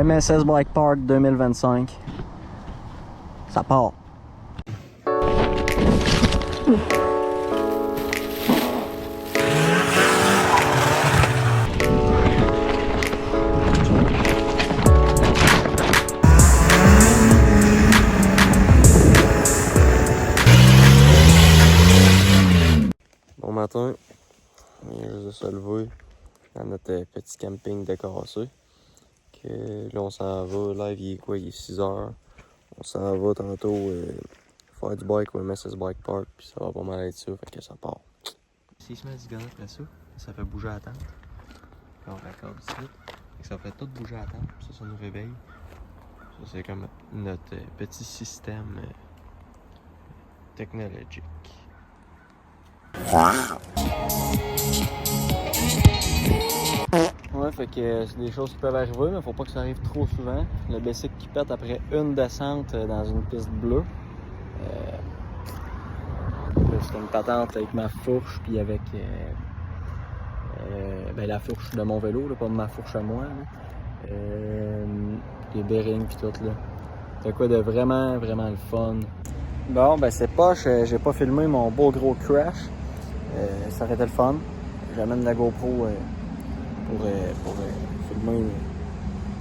MSS Bike Park 2025. Ça part. Bon matin, on vient juste de se lever à notre petit camping décorassé. Que là on s'en va, live il est quoi, il est 6 heures. On s'en va tantôt faire du bike au MSS Bike Park, puis ça va pas mal être ça, fait que ça part. S'il se met 10 gars après ça fait bouger la tente. Puis on raccorde ici, fait que ça fait tout bouger la tente, puis ça nous réveille. Ça c'est comme notre petit système technologique. Ouais, fait que c'est des choses qui peuvent arriver, mais faut pas que ça arrive trop souvent. Le bicycle qui pète après une descente dans une piste bleue. C'est une patente avec ma fourche, puis avec la fourche de mon vélo, là, pas de ma fourche à moi. Les bearings puis tout là. C'est quoi de vraiment, vraiment le fun. Bon, ben c'est poche, j'ai pas filmé mon beau gros crash. Ça aurait été le fun. J'amène la GoPro pour filmer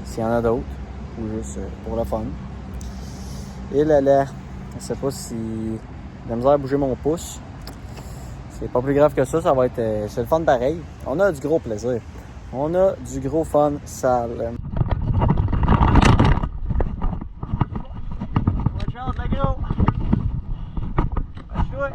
s'il y en a d'autres, ou juste pour le fun. Et là, je sais pas si j'ai la misère à bouger mon pouce. C'est pas plus grave que ça va être. C'est le fun pareil. On a du gros plaisir. On a du gros fun sale. Watch out, let go! Let's do it!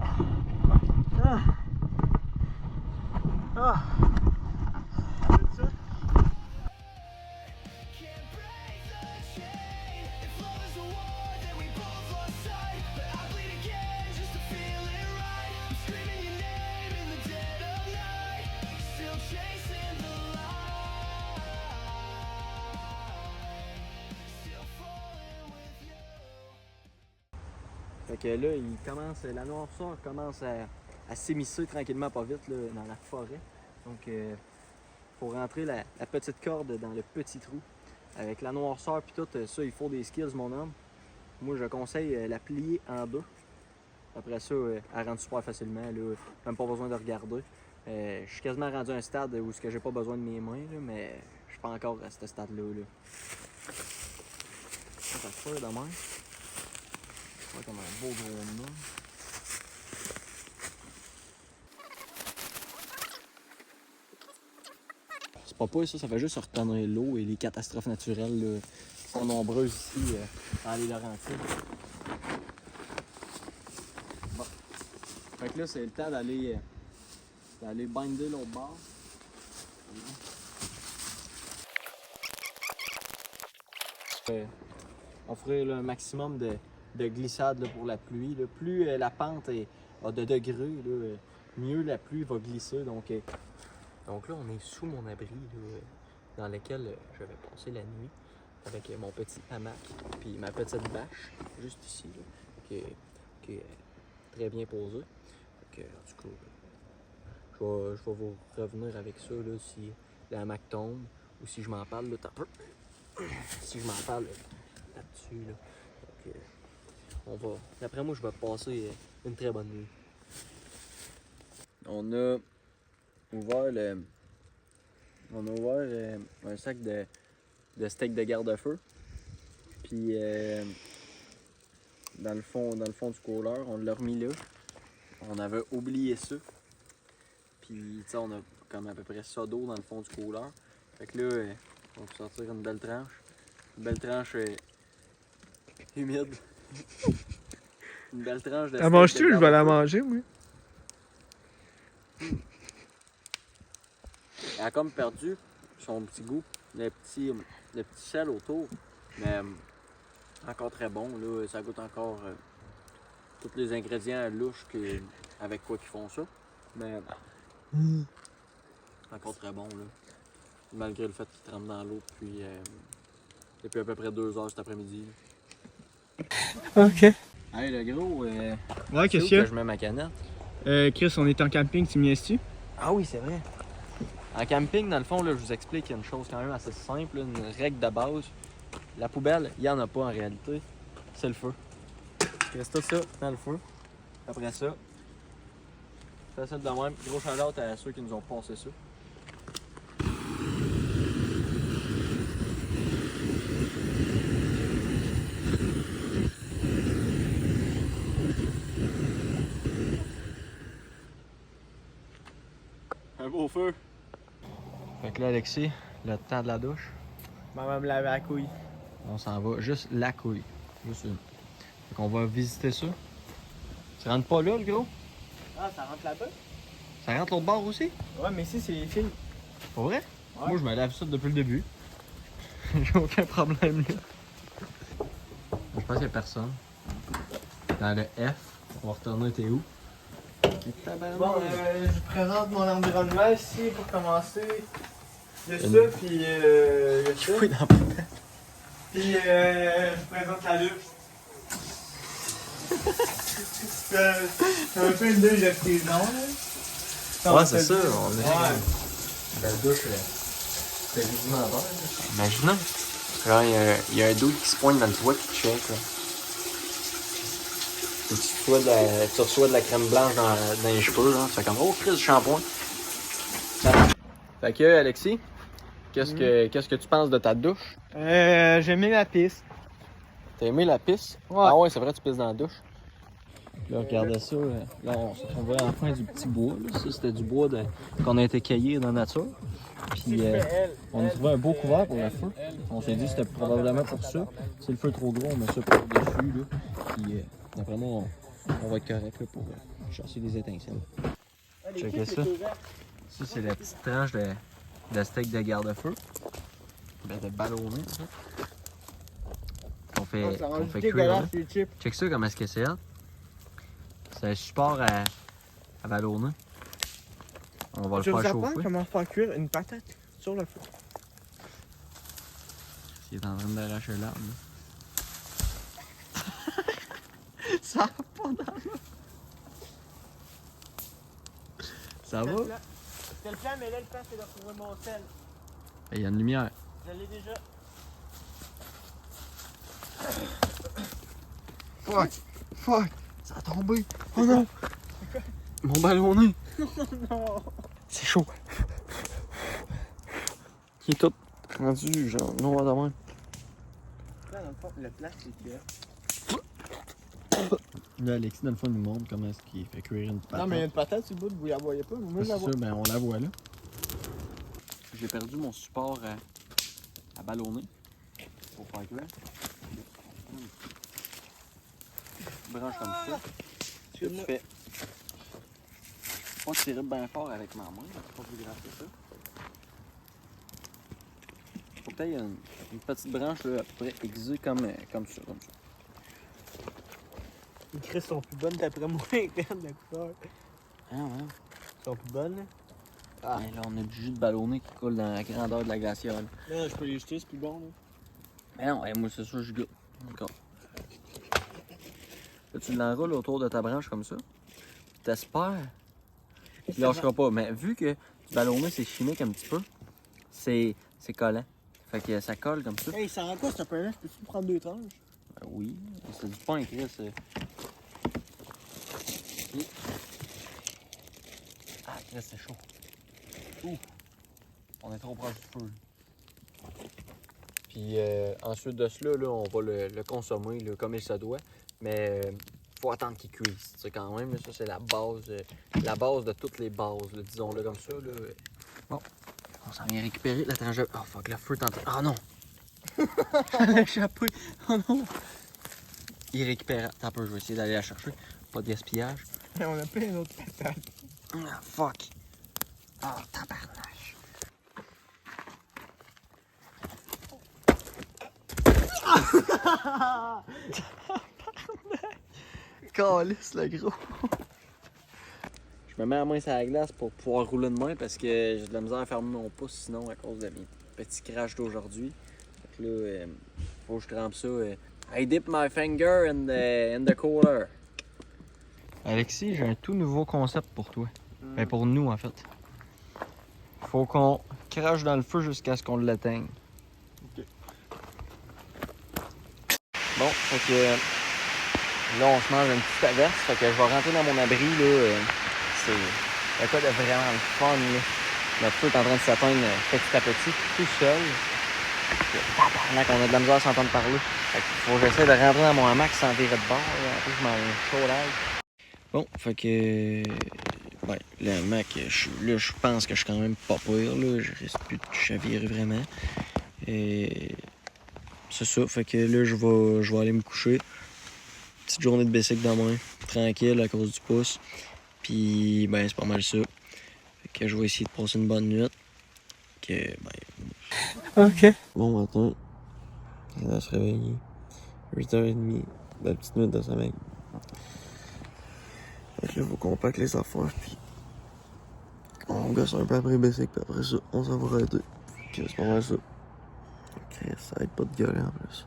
Fait que là, la noirceur commence à s'émisser tranquillement, pas vite, là, dans la forêt. Donc, faut rentrer la petite corde dans le petit trou. Avec la noirceur puis tout, ça, il faut des skills, mon homme. Moi, je conseille la plier en deux. Après ça, elle rentre super facilement, là, même pas besoin de regarder. Je suis quasiment rendu à un stade où j'ai pas besoin de mes mains, là, mais je suis pas encore à ce stade-là. Là. Ça se fait demain. Ouais, comme un beau gros nom. C'est pas ça fait juste retenir l'eau et les catastrophes naturelles là, qui sont nombreuses ici dans les Laurentides. Bon. Fait que là, c'est le temps d'aller binder l'autre bord. On ferait là, un maximum de glissade là, pour la pluie. Là. Plus la pente a de degrés, là, mieux la pluie va glisser. Donc là, on est sous mon abri là, dans lequel je vais passer la nuit avec mon petit hamac puis ma petite bâche, juste ici, là, qui est très bien posée. Donc, en tout cas, je vais vous revenir avec ça là, si le hamac tombe ou si je m'en parle là, si je m'en parle là-dessus. Là. Donc, d'après moi, je vais passer une très bonne nuit. On a ouvert un sac de steak de garde-feu. Puis dans le fond du cooler, on l'a remis là. On avait oublié ça. Puis tu sais, on a comme à peu près ça d'eau dans le fond du cooler. Fait que là, on va sortir une belle tranche. Une belle tranche humide. Une belle tranche de steak. La manges-tu? Je vais la manger, moi. Elle a comme perdu son petit goût, le petit sel autour, mais encore très bon. Là, ça goûte encore tous les ingrédients louches avec quoi qu'ils font ça. Mais encore très bon. Là. Malgré le fait qu'il trempe dans l'eau depuis à peu près 2 heures cet après-midi. Ok. Hey le gros, Ouais, qu'est-ce que je mets ma canette? Chris, on est en camping, tu m'y laisses-tu? Ah oui, c'est vrai. En camping, dans le fond, là, je vous explique une chose quand même assez simple, une règle de base. La poubelle, il n'y en a pas en réalité. C'est le feu. Il reste tout ça dans le feu. Après ça, facile de même. Gros shout-out à ceux qui nous ont passé ça. Un beau feu. Fait que là, Alexis, le temps de la douche, Maman me laver la couille. on s'en va juste la couille. Juste une. Fait qu'on va visiter ça. Tu rentres pas là, le gros? Ah, ça rentre là-bas? Ça rentre l'autre bord aussi? Ouais, mais ici, c'est les filles. Pas vrai? Ouais. Moi, je me lave ça depuis le début. J'ai aucun problème là. Je pense qu'il y a personne. Dans le F, on va retourner, t'es où? Bon, je présente mon environnement ici pour commencer. Il y a ça, puis il y a ça. Oui, dans le Puis je présente la luxe. C'est un peu une douche de prison, là. Ouais, c'est ça. On est Ouais. la douche, c'est rudimentaire. Imaginons. Là, il y a un dude qui se pointe dans le toit qui te check. Là. Tu reçois de la crème blanche dans les cheveux. Là. Tu fais comme, oh, Chris, du shampoing. Fait que, Alexis, qu'est-ce que tu penses de ta douche? J'ai aimé la piste. T'as aimé la pisse? Ouais. Ah ouais, c'est vrai, tu pisses dans la douche. Là, regardez ça. Là, on se trouvait enfin du petit bois. Là. Ça, c'était du bois qu'on a été cueilli dans la nature. Puis, on a trouvé un beau couvert pour le feu. On s'est dit que c'était probablement pour ça. Si le feu est trop gros, on met ça par-dessus. Là. Puis, d'après moi, on va être correct là, pour chasser les étincelles. Checkez ça. Ça, c'est la petite tranche de steak de garde-feu. Ben, de ballonné, en fait. On fait cuire là. Check ça comment est-ce que c'est. C'est un support à ballonner. On va le faire chauffer. Comment faire cuire une patate sur le feu. Il est en train d'arracher l'arbre. Ça va pas dans l'eau. Ça va? C'était le plan, mais là, le plan, c'est de retrouver mon sel. Il y a une lumière. Je l'ai déjà. Fuck! Fuck! Ça a tombé! Oh non! Mon ballonné! Non! C'est chaud! Il est tout rendu, genre, noir de même. Là, dans le fond, le plan, c'est que. Là, Alexis, dans le fond, nous montre comment est-ce qu'il fait cuire une patate. Non, mais il y a une patate sur le bout, vous la voyez pas, vous C'est la ça, voyez. ben on la voit là. J'ai perdu mon support à ballonner pour faire cuire. Branche comme ça. Ce que tu fais. Pas tirer bien fort avec ma main, c'est pas plus grave que ça. Faut peut-être y a une petite branche là, à peu près aiguisée comme ça. Les crises sont plus bonnes d'après moi, les graines de couleur. Ah ouais. Sont plus bonnes, là. Ah. Et là, on a du jus de ballonné qui coule dans la grandeur de la glaciale. Là, je peux les jeter, c'est plus bon, là. Mais non, moi c'est sûr, je goûte. D'accord. Là, tu l'enroules autour de ta branche comme ça. T'espères. Il lâchera pas. Mais vu que du ballonné, c'est chimique un petit peu, c'est collant. Fait que ça colle comme ça. Hey, ça rend quoi, ce pain-là? Peux-tu prendre 2 tranches? Ben oui, c'est du pain, Chris. Ah, Chris, c'est chaud. Ouh. On est trop proche du feu. Puis ensuite de cela, là, on va le consommer là, comme il se doit. Mais faut attendre qu'il cuise. C'est quand même, là, ça c'est la base de toutes les bases, là, disons-le comme ça. Là. Bon, on s'en vient récupérer la tranche. Oh fuck, le feu tente. Ah non! Elle a échappé! Oh non! Il récupère. Attends un peu, je vais essayer d'aller la chercher. Pas de gaspillage. On a plein d'autres patates. Ah fuck! Ah, tabarnache! Calisse le gros! Je me mets la main sur la glace pour pouvoir rouler de main parce que j'ai de la misère à fermer mon pouce sinon à cause de mes petits crashs d'aujourd'hui. Fait que là, faut que je trempe ça. I dip my finger in the cooler. Alexis, j'ai un tout nouveau concept pour toi. Ben pour nous en fait. Faut qu'on crache dans le feu jusqu'à ce qu'on l'éteigne. Ok. Bon, fait que là, on se mange une petite averse. Fait que je vais rentrer dans mon abri. Là, c'est quoi de vraiment le fun. Là. Notre feu est en train de s'atteindre petit à petit, tout seul. Tabarnak, on a de la misère à s'entendre parler. Fait que faut que j'essaie de rentrer dans mon hamac sans virer de bord. Là. En plus, je m'en chaud l'air. Bon, fait que... Ben, le hamac, je pense que je suis quand même pas pire. Là. Je risque plus de chavirer vraiment. Et... C'est ça, fait que là, je vais aller me coucher. Petite journée de bicycle demain, tranquille à cause du pouce. Puis, ben, c'est pas mal ça. Fait que je vais essayer de passer une bonne nuit. Que, ben... OK. Bon matin. On va se réveiller. 8h30. La petite nuit de sommeil. Fait que là, faut qu'on pack les affaires, puis... On gosse un peu après le bicycle, puis après ça, on s'en va arrêter. Puis c'est pas mal ça. Ça va être pas de gueuler en plus.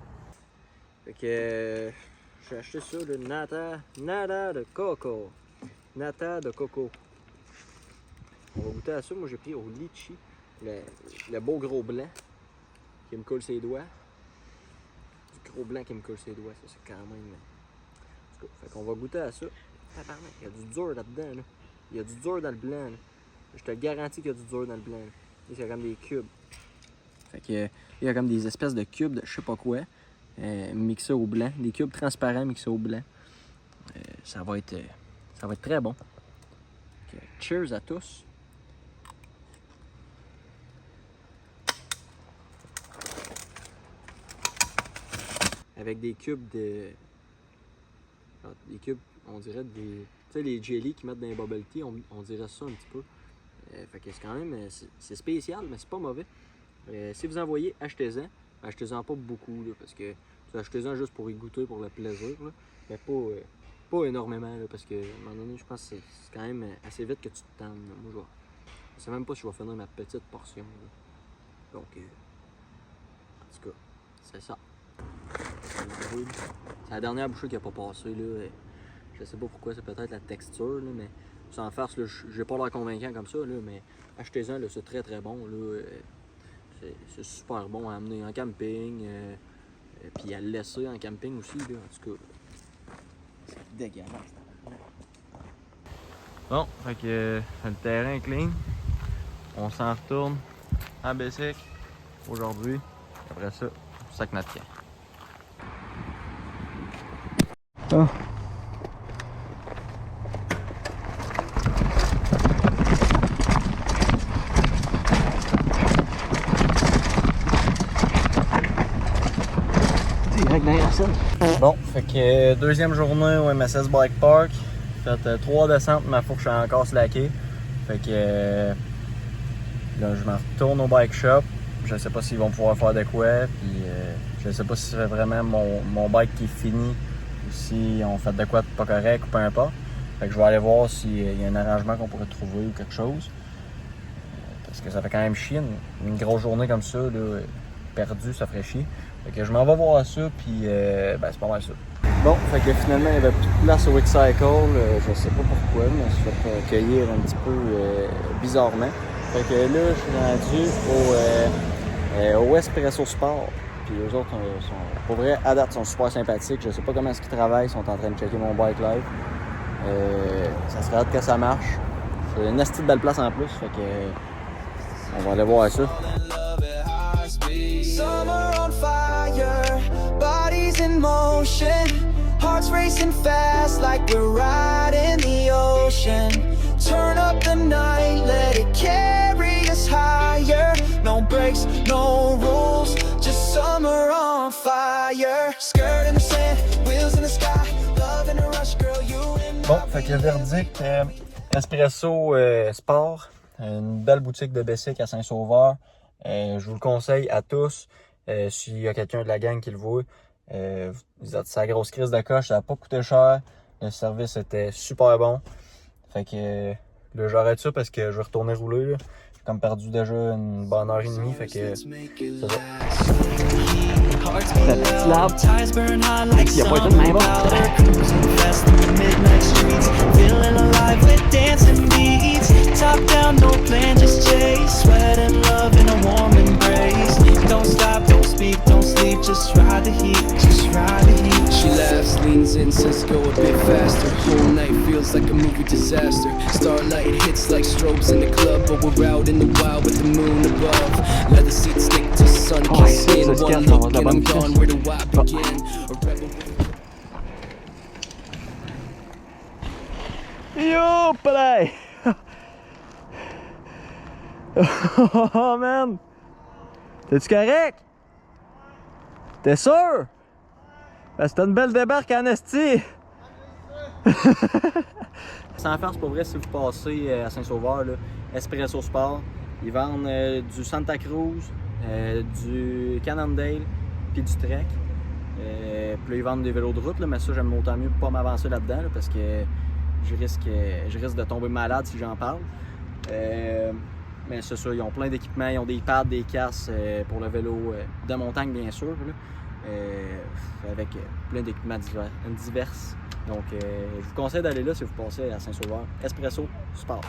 Fait que j'ai acheté ça, le nata de coco. Nata de coco. On va goûter à ça. Moi j'ai pris au litchi, le beau gros blanc qui me colle ses doigts. Du gros blanc qui me colle ses doigts, ça c'est quand même. En tout cas, fait qu'on va goûter à ça. Tabarnak, il y a du dur là-dedans. Là. Il y a du dur dans le blanc. Là. Je te garantis qu'il y a du dur dans le blanc. Là. C'est comme des cubes. Fait que, il y a comme des espèces de cubes de je sais pas quoi, mixés au blanc. Des cubes transparents mixés au blanc. Ça va être très bon. Okay. Cheers à tous. Avec des cubes de... Des cubes, on dirait des... Tu sais, les jelly qu'ils mettent dans les bubble tea, on dirait ça un petit peu. Fait que c'est quand même... C'est spécial, mais c'est pas mauvais. Si vous en voyez, achetez-en. Achetez-en pas beaucoup, là, parce que achetez-en juste pour y goûter, pour le plaisir. Là, mais pas énormément, là, parce que à un moment donné, je pense que c'est quand même assez vite que tu te tannes. Moi, je sais même pas si je vais finir ma petite portion. Là. Donc, en tout cas, c'est ça. C'est la dernière bouchée qui n'a pas passé. Là. Je sais pas pourquoi, c'est peut-être la texture, là, mais sans farce, j'ai pas l'air convaincant comme ça, là, mais achetez-en, c'est très très bon. Là, c'est super bon à amener en camping, puis à le laisser en camping aussi, là, en tout cas. C'est dégueulasse. Bon, fait que le terrain est clean. On s'en retourne en bicycle aujourd'hui. Après ça, on sac notre camp. Oh. Bon, fait que deuxième journée au MSS Bike Park. Fait 3 descentes, ma fourche est encore slackée. Fait que là, je m'en retourne au bike shop. Je sais pas s'ils vont pouvoir faire de quoi. Puis je sais pas si c'est vraiment mon bike qui est fini ou si on fait de quoi de pas correct ou peu importe. Fait que je vais aller voir s'il y a un arrangement qu'on pourrait trouver ou quelque chose. Parce que ça fait quand même chier. Une grosse journée comme ça, là, perdue, ça ferait chier. Fait que je m'en vais voir ça, puis ben, c'est pas mal ça. Bon, fait que finalement, il n'y avait plus de place au X-Cycle. Je sais pas pourquoi, mais je me suis fait cueillir un petit peu bizarrement. Fait que là, je suis rendu au Espresso Sport. Puis eux autres, pour vrai, à date, sont super sympathiques. Je sais pas comment est-ce qu'ils travaillent. Ils sont en train de checker mon bike live. Ça serait hâte que ça marche. C'est une astuce de belle place en plus. Fait que on va aller voir ça. Summer on fire, bodies in motion, hearts racing fast like we're riding the ocean. Turn up the night, let it carry us higher. No breaks, no rules, just summer on fire. Skirt in the sand, wheels in the sky, love in a rush, girl, you and I. Bon, fait que le verdict, Espresso Sport, une belle boutique de bicycle à Saint-Sauveur. Je vous le conseille à tous. S'il y a quelqu'un de la gang qui le voit, vous êtes sa grosse crise de coche, ça n'a pas coûté cher. Le service était super bon. Fait que là, j'arrête ça parce que je vais retourner rouler. Là. J'ai comme perdu déjà une bonne heure et demie. Fait que c'est ça. La petite lave. Il n'y a pas été de main Top down, no plan, just chase. Sweat and love in a warm embrace. Don't stop, don't speak, don't sleep. Just ride the heat, just ride the heat. Senses go a bit faster. Whole night feels like a movie disaster. Starlight hits like strobes in the club, but we're out in the wild with the moon above. Leather seats stick to sun kiss skin. One look and I'm gone. Where do I begin? A rebel. Yo, play! Oh man! T'es-tu correct? T'es sûr? Ben, c'était une belle débarque en esti! Sans farce, pour vrai, si vous passez à Saint-Sauveur, là, Espresso Sport, ils vendent du Santa Cruz, du Cannondale, puis du Trek. Puis là, ils vendent des vélos de route, là, mais ça, j'aime autant mieux pas m'avancer là-dedans, là, parce que je risque de tomber malade si j'en parle. Mais c'est ça, ils ont plein d'équipements, ils ont des pads, des casses pour le vélo de montagne, bien sûr, là, avec plein d'équipements divers. Donc, je vous conseille d'aller là si vous passez à Saint-Sauveur. Espresso Sport.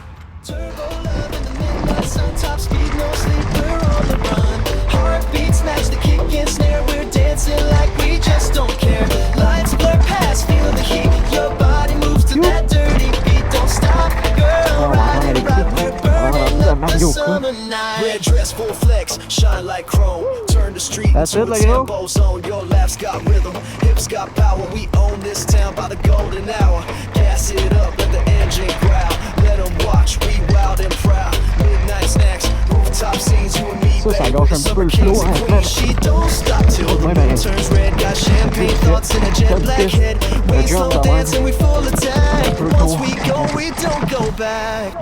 Turbo love in the midnight sun, top speed, no sleep, we're on the run. Heartbeats match the kick and snare, we're dancing like we just don't care. Lights blur past, feel the heat, your body moves to that dirty beat. Don't stop, girl, ride it right, we're burning up the summer night. Red dress, full flex, shine like chrome. Turn the street into a tempo zone. Your laughs got rhythm, hips got power. We own this town by the golden hour. Gas it up, let the engine growl. Let them watch, we wild and proud. Midnight snacks, rooftop scenes, you and me, baby. Summer kings and queens, she don't stop till the moon turns red. Got champagne thoughts in a jet black head. We slow dance and we full attack. Once we go, we don't go back.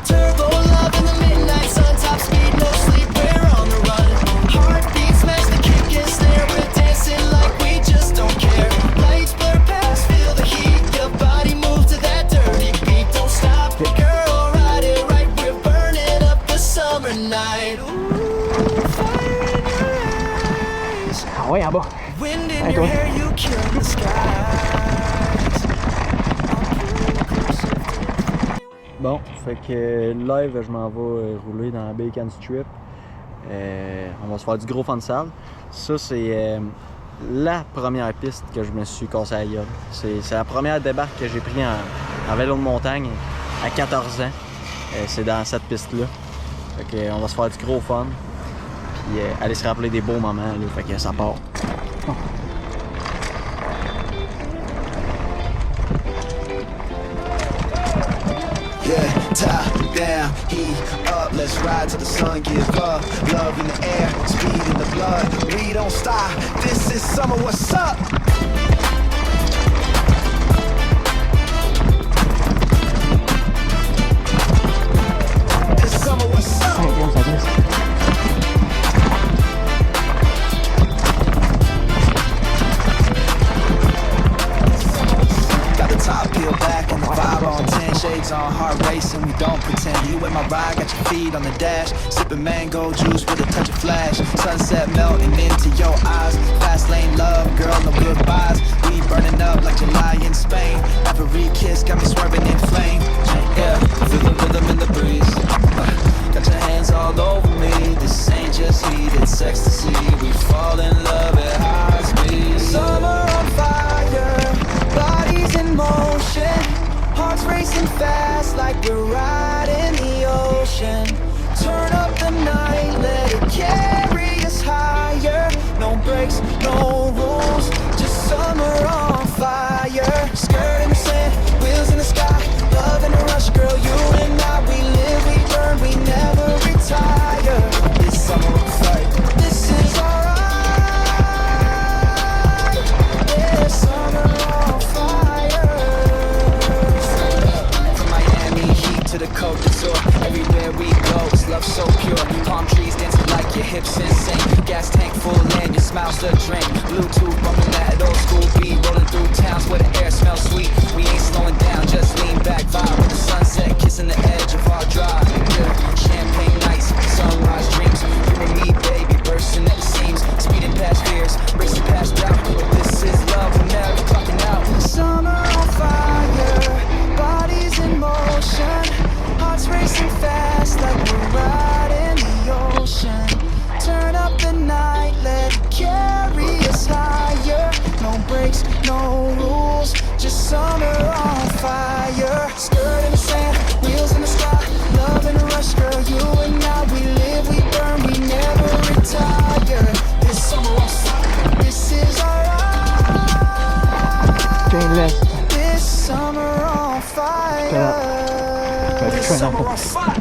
Turbo love in the midnight sun, top speed, no sleep, we're on the run. Heartbeats match the kick and snare, we're dancing like we just don't care. Lights blur past, feel the heat, your body move to that dirty beat. Don't stop, girl, ride it right, we're burning up the summer night. Ooh, fire in your eyes. Ah ouais, en bas. Wind in your hair, you kill the skies. Bon, fait que live, je m'en vais rouler dans Bacon Strip. On va se faire du gros fun sale. Ça, c'est la première piste que je me suis cassé à gueule. C'est la première débarque que j'ai pris en vélo de montagne à 14 ans. C'est dans cette piste-là. Fait que, on va se faire du gros fun. Puis aller se rappeler des beaux moments. Là, fait que ça part. Oh. Yeah, top down, heat up, let's ride till the sun give up. Love in the air, speed in the blood, we don't stop, this is summer, what's up? This summer, what's up? Got the top peeled back and the vibe on 10. Shades on, heart racing, we don't pretend. You in my ride, got your feet on the dash. Sipping mango juice with a touch of flash. Sunset melting into your eyes. Fast lane love, girl, no goodbyes. We burning up like July in Spain. Every kiss got me swerving in flame. Yeah, feel the rhythm in the breeze. Got your hands all over me. This ain't just heat, it's ecstasy. We fall in love at high speed. Summer on fire, bodies in motion. Hearts racing fast like we're riding the ocean. Turn up the night, let it carry us higher. No breaks, no rules, just summer on fire. Skirt in the sand, wheels in the sky. Love in a rush, girl, you and I. We live, we burn, we never retire. This summer on fire, this is alright. This summer on fire. To the Côte d'Azur, everywhere we go, it's love so pure. Palm trees dancing like your hips insane. Gas tank full and your smile's the drink. Bluetooth bumping that old school beat. Rolling through towns where the air smells sweet. We ain't slowing down, just lean back, vibe with the sunset, kissing the edge of our drive. Yeah. Champagne nights, sunrise dreams. You and me, baby, bursting at the seams. Speeding past fears, racing past doubt. But this is love, we're never clocking out. Summer on fire, bodies in motion. Hearts racing fast like we're riding the ocean. Turn up the night, let it carry us higher. summer on fire.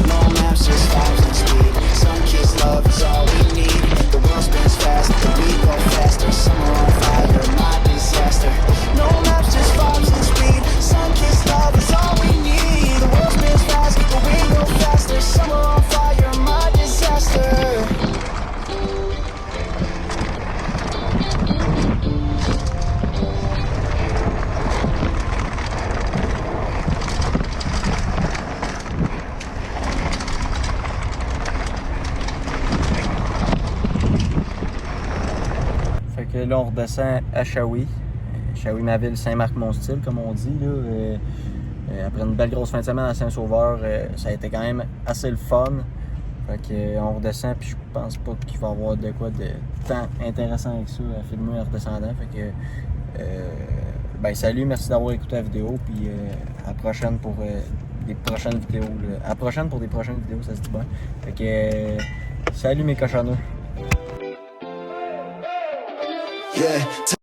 No maps, just vibes and speed. Sun-kissed love is all we need. The world spins fast, but we go faster. Summer on fire, my disaster. No maps, just vibes and speed. Sun-kissed love is all we need. The world spins fast, but we go faster. Summer on fire, my disaster. Fait que là, on redescend à Shawi. Shawi, ma ville, Saint-Marc-Mont-Style, comme on dit. Là. Après une belle grosse fin de semaine à Saint-Sauveur, ça a été quand même assez le fun. Fait que on redescend, puis je pense pas qu'il va y avoir de quoi de tant intéressant avec ça à filmer en redescendant. Fait que, ben salut, merci d'avoir écouté la vidéo, puis à la prochaine pour des prochaines vidéos. Là. À la prochaine pour des prochaines vidéos, ça se dit bien. Fait que, salut mes cochonneux. Yeah.